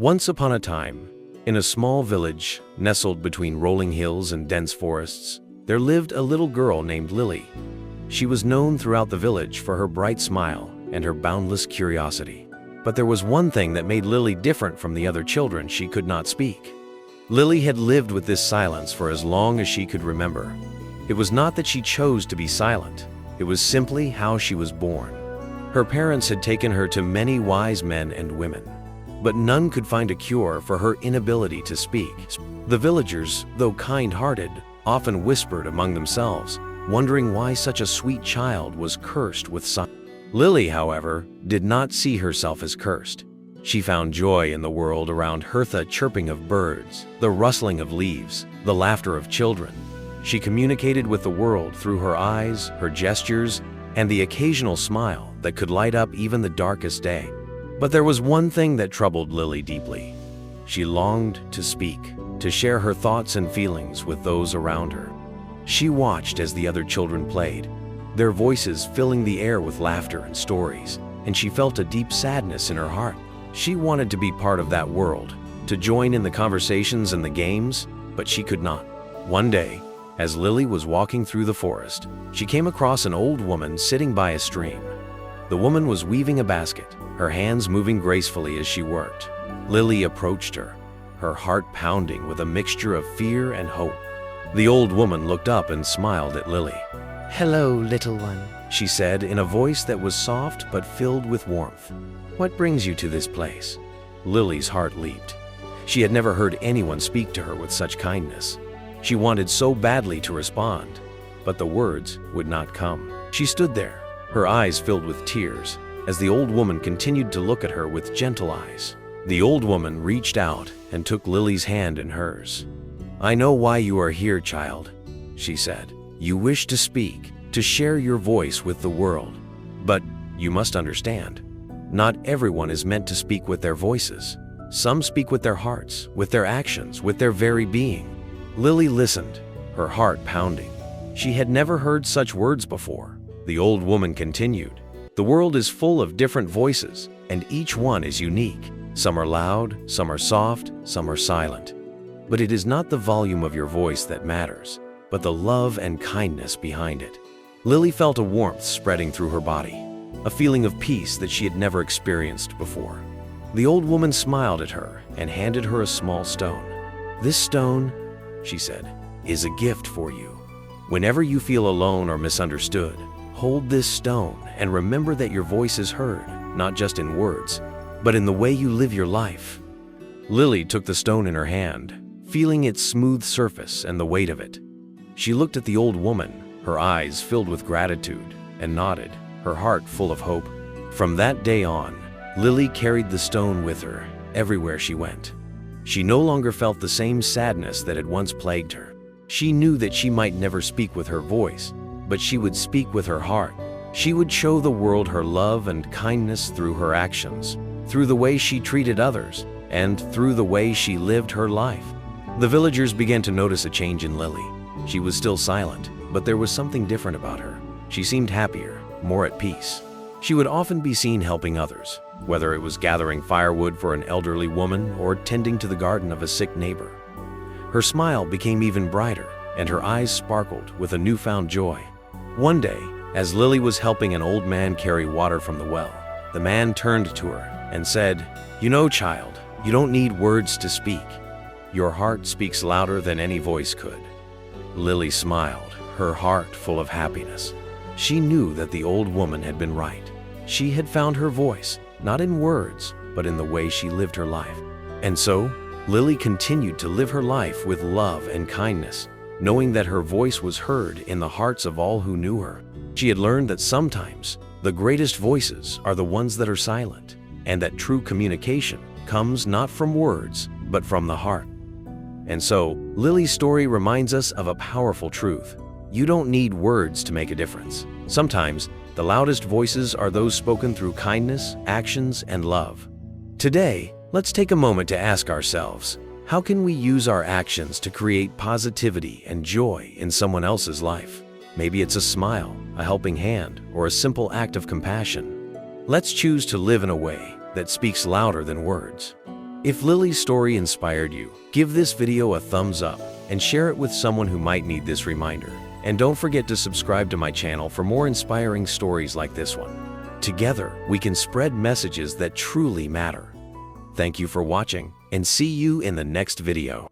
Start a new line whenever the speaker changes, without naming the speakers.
Once upon a time, in a small village nestled between rolling hills and dense forests, there lived a little girl named Lily. She was known throughout the village for her bright smile and her boundless curiosity. But there was one thing that made Lily different from the other children: she could not speak. Lily had lived with this silence for as long as she could remember. It was not that she chose to be silent, it was simply how she was born. Her parents had taken her to many wise men and women, but none could find a cure for her inability to speak. The villagers, though kind-hearted, often whispered among themselves, wondering why such a sweet child was cursed with silence. Lily, however, did not see herself as cursed. She found joy in the world around her: the chirping of birds, the rustling of leaves, the laughter of children. She communicated with the world through her eyes, her gestures, and the occasional smile that could light up even the darkest day. But there was one thing that troubled Lily deeply. She longed to speak, to share her thoughts and feelings with those around her. She watched as the other children played, their voices filling the air with laughter and stories, and she felt a deep sadness in her heart. She wanted to be part of that world, to join in the conversations and the games, but she could not. One day, as Lily was walking through the forest, she came across an old woman sitting by a stream. The woman was weaving a basket, her hands moving gracefully as she worked. Lily approached her, her heart pounding with a mixture of fear and hope. The old woman looked up and smiled at Lily.
"Hello, little one,"
she said in a voice that was soft but filled with warmth. "What brings you to this place?" Lily's heart leaped. She had never heard anyone speak to her with such kindness. She wanted so badly to respond, but the words would not come. She stood there, her eyes filled with tears, as the old woman continued to look at her with gentle eyes. The old woman reached out and took Lily's hand in hers. "I know why you are here, child," she said. "You wish to speak, to share your voice with the world. But you must understand, not everyone is meant to speak with their voices. Some speak with their hearts, with their actions, with their very being." Lily listened, her heart pounding. She had never heard such words before. The old woman continued, "The world is full of different voices, and each one is unique. Some are loud, some are soft, some are silent. But it is not the volume of your voice that matters, but the love and kindness behind it." Lily felt a warmth spreading through her body, a feeling of peace that she had never experienced before. The old woman smiled at her and handed her a small stone. "This stone," she said, "is a gift for you. Whenever you feel alone or misunderstood, hold this stone and remember that your voice is heard, not just in words, but in the way you live your life." Lily took the stone in her hand, feeling its smooth surface and the weight of it. She looked at the old woman, her eyes filled with gratitude, and nodded, her heart full of hope. From that day on, Lily carried the stone with her everywhere she went. She no longer felt the same sadness that had once plagued her. She knew that she might never speak with her voice, but she would speak with her heart. She would show the world her love and kindness through her actions, through the way she treated others, and through the way she lived her life. The villagers began to notice a change in Lily. She was still silent, but there was something different about her. She seemed happier, more at peace. She would often be seen helping others, whether it was gathering firewood for an elderly woman or tending to the garden of a sick neighbor. Her smile became even brighter, and her eyes sparkled with a newfound joy. One day, as Lily was helping an old man carry water from the well, the man turned to her and said, "You know, child, you don't need words to speak. Your heart speaks louder than any voice could." Lily smiled, her heart full of happiness. She knew that the old woman had been right. She had found her voice, not in words, but in the way she lived her life. And so, Lily continued to live her life with love and kindness, knowing that her voice was heard in the hearts of all who knew her. She had learned that sometimes the greatest voices are the ones that are silent, and that true communication comes not from words, but from the heart. And so, Lily's story reminds us of a powerful truth. You don't need words to make a difference. Sometimes, the loudest voices are those spoken through kindness, actions, and love. Today, let's take a moment to ask ourselves, how can we use our actions to create positivity and joy in someone else's life? Maybe it's a smile, a helping hand, or a simple act of compassion. Let's choose to live in a way that speaks louder than words. If Lily's story inspired you, give this video a thumbs up and share it with someone who might need this reminder. And don't forget to subscribe to my channel for more inspiring stories like this one. Together, we can spread messages that truly matter. Thank you for watching, and see you in the next video.